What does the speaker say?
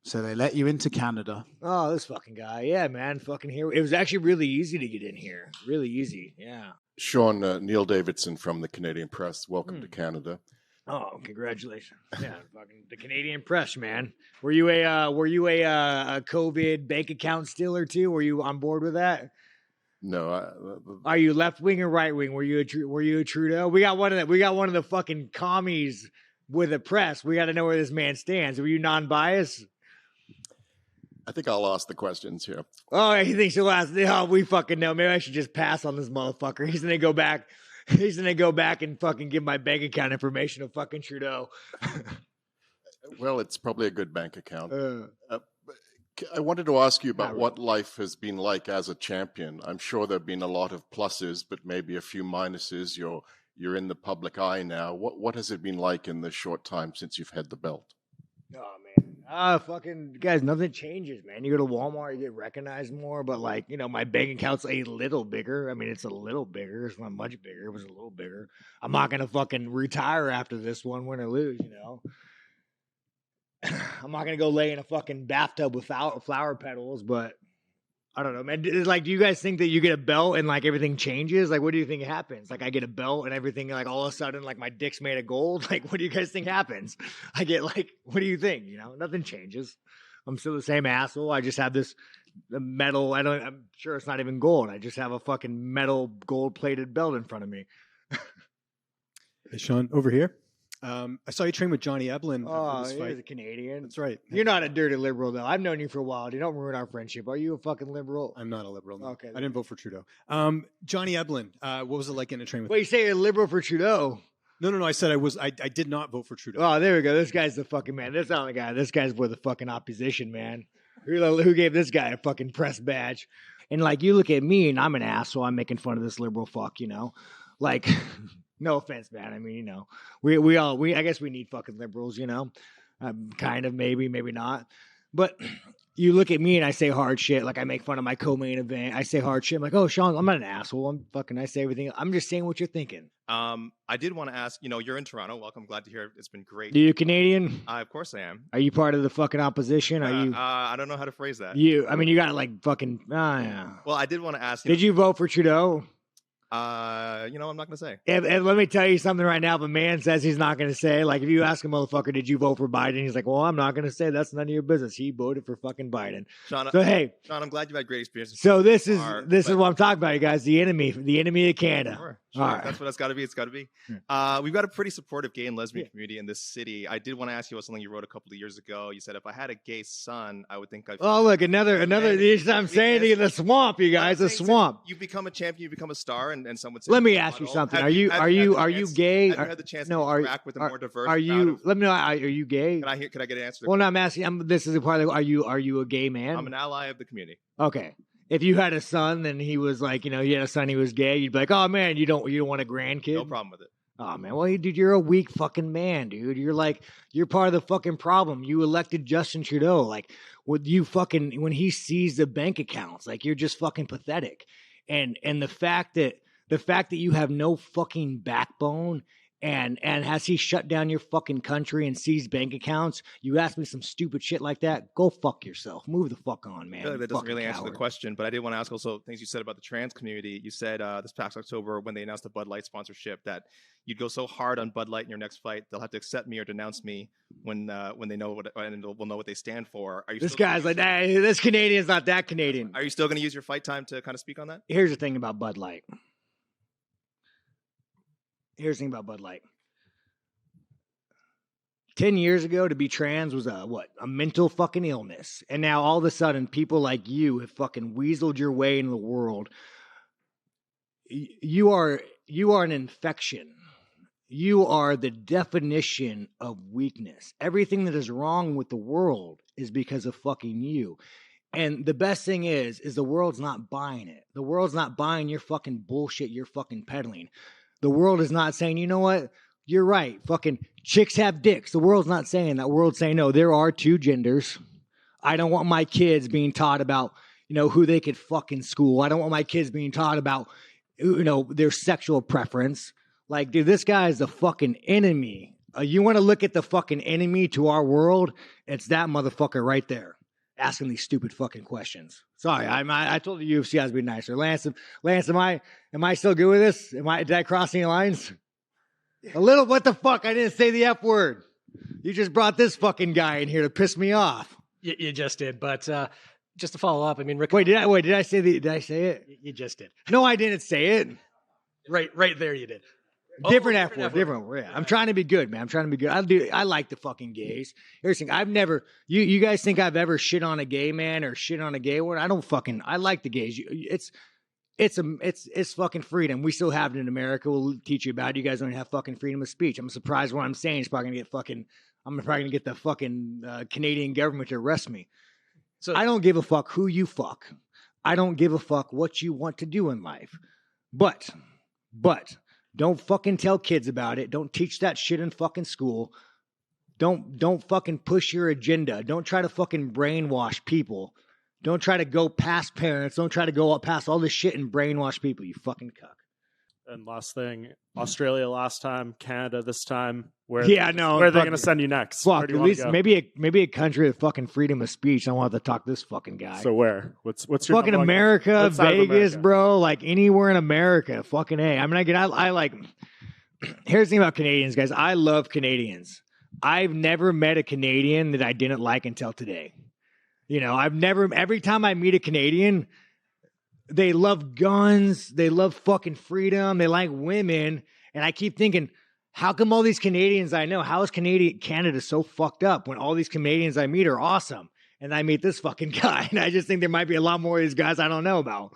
So they let you into Canada. Oh, this fucking guy. Yeah, man. Fucking here. It was actually really easy to get in here. Really easy. Yeah. Sean, Neil Davidson from the Canadian Press. Welcome to Canada. Oh, congratulations. Yeah, fucking the Canadian Press, man. Were you a COVID bank account stealer too? Were you on board with that? No, Are you left wing or right wing? Were you a Trudeau? We got one of the fucking commies with a press. We got to know where this man stands. Were you non-biased? I think I'll ask the questions here. Oh, he thinks he'll ask. Oh, we fucking know. Maybe I should just pass on this motherfucker. He's gonna go back. He's gonna go back and fucking give my bank account information to fucking Trudeau. Well, it's probably a good bank account. I wanted to ask you about what life has been like as a champion. I'm sure there have been a lot of pluses, but maybe a few minuses. You're in the public eye now. What has it been like in the short time since you've had the belt? Oh man, fucking guys, nothing changes, man. You go to Walmart, you get recognized more, but like, you know, my bank account's a little bigger. I mean, it's a little bigger. It's not much bigger. It was a little bigger. I'm not gonna fucking retire after this one, win or lose, you know. I'm not gonna go lay in a fucking bathtub with flower petals, but I don't know, man. Like, do you guys think that you get a belt and like everything changes? Like, what do you think happens? Like, I get a belt and everything, like all of a sudden, like my dick's made of gold. Like, what do you guys think happens? I get like, what do you think? You know, nothing changes. I'm still the same asshole. I just have this metal. I'm sure it's not even gold. I just have a fucking metal gold plated belt in front of me. Hey, Sean, over here. I saw you train with Johnny Eblin. Oh, you're the Canadian. That's right. You're not a dirty liberal, though. I've known you for a while. You don't ruin our friendship. Are you a fucking liberal? I'm not a liberal. No. Okay. I didn't vote for Trudeau. Johnny Eblin. What was it like getting a train with? Wait, you say you're a liberal for Trudeau? No. I said I was. I did not vote for Trudeau. Oh, there we go. This guy's the fucking man. This not the guy. This guy's for the fucking opposition, man. Who gave this guy a fucking press badge? And like, you look at me, and I'm an asshole. I'm making fun of this liberal fuck, you know, like. No offense, man. I mean, you know, we I guess we need fucking liberals, you know, kind of, maybe not. But you look at me and I say hard shit. Like, I make fun of my co-main event. I say hard shit. I'm like, oh, Sean, I'm not an asshole. I say everything. I'm just saying what you're thinking. I did want to ask, you know, you're in Toronto. Welcome. Glad to hear it. It's been great. Are you Canadian? Of course I am. Are you part of the fucking opposition? Are you? I don't know how to phrase that. I mean, you got like fucking, yeah. Well, I did want to ask. Did you vote for Trudeau? You know, I'm not going to say. And let me tell you something right now. If a man says he's not going to say, like, if you ask a motherfucker, did you vote for Biden? He's like, well, I'm not going to say. That's none of your business. He voted for fucking Biden. Sean, Sean, I'm glad you've had great experiences. So this is what I'm talking about, you guys. The enemy of Canada. Sure. All right. That's what it's got to be. It's got to be. We've got a pretty supportive gay and lesbian community in this city. I did want to ask you about something you wrote a couple of years ago. You said, if I had a gay son, I would think I'd... Oh, look, another. I'm saying to you, the swamp, you guys, the swamp. You become a champion, you become a star, and someone says... Let me ask you something. Are you gay? Have you had the chance to interact with a more diverse... Let me know. Are you gay? Can I get an answer? Well, no, I'm asking. This is a part of. Are you a gay man? I'm an ally of the community. Okay. If you had a son and he was like, you know, you had a son, he was gay, you'd be like, oh man, you don't want a grandkid? No problem with it. Oh man, well, dude, you're a weak fucking man, dude. You're part of the fucking problem. You elected Justin Trudeau, like, when he sees the bank accounts, like, you're just fucking pathetic. And the fact that you have no fucking backbone. And has he shut down your fucking country and seized bank accounts? You ask me some stupid shit like that, go fuck yourself. Move the fuck on, man. I feel like that doesn't really answer the question, but I did want to ask also things you said about the trans community. You said this past October when they announced the Bud Light sponsorship that you'd go so hard on Bud Light in your next fight, they'll have to accept me or denounce me when they know what, and will know what they stand for. Are you? This guy's like, hey, this Canadian's not that Canadian. Are you still going to use your fight time to kind of speak on that? Here's the thing about Bud Light. 10 years ago, to be trans was a mental fucking illness. And now all of a sudden, people like you have fucking weaseled your way into the world. You are an infection. You are the definition of weakness. Everything that is wrong with the world is because of fucking you. And the best thing is the world's not buying it. The world's not buying your fucking bullshit you're fucking peddling. The world is not saying, you know what? You're right. Fucking chicks have dicks. The world's not saying that. The world's saying, no, there are two genders. I don't want my kids being taught about, you know, who they could fuck in school. I don't want my kids being taught about, you know, their sexual preference. Like, dude, this guy is the fucking enemy You want to look at the fucking enemy to our world? It's that motherfucker right there asking these stupid fucking questions. Sorry, I told the UFC I was being nicer. Lance, am I still good with this? Did I cross any lines? A little. What the fuck? I didn't say the F word. You just brought this fucking guy in here to piss me off. You just did, but just to follow up, I mean, Rick. Did I say it? You just did. No, I didn't say it. Right there, you did. Different F word. Different. Yeah. I'm trying to be good, man. I'm trying to be good. I like the fucking gays. Everything. I've never. You guys think I've ever shit on a gay man or shit on a gay woman? I don't fucking. I like the gays. It's fucking freedom. We still have it in America. We'll teach you about it. You guys don't have fucking freedom of speech. I'm surprised what I'm saying is probably gonna get fucking. I'm probably gonna get the fucking Canadian government to arrest me. So I don't give a fuck who you fuck. I don't give a fuck what you want to do in life. But. Don't fucking tell kids about it. Don't teach that shit in fucking school. Don't fucking push your agenda. Don't try to fucking brainwash people. Don't try to go past parents. Don't try to go past all this shit and brainwash people, you fucking cuck. And last thing, Australia last time, Canada this time. Where are they going to send you next? Fuck, at least maybe a country with fucking freedom of speech. I want to talk to this fucking guy. So where? What's your fucking America, Vegas, bro? Like anywhere in America, fucking A. I mean, I like. Here's the thing about Canadians, guys. I love Canadians. I've never met a Canadian that I didn't like until today. You know, every time I meet a Canadian, they love guns. They love fucking freedom. They like women. And I keep thinking, how come all these Canadians I know, how is Canada so fucked up when all these Canadians I meet are awesome? And I meet this fucking guy. And I just think there might be a lot more of these guys I don't know about.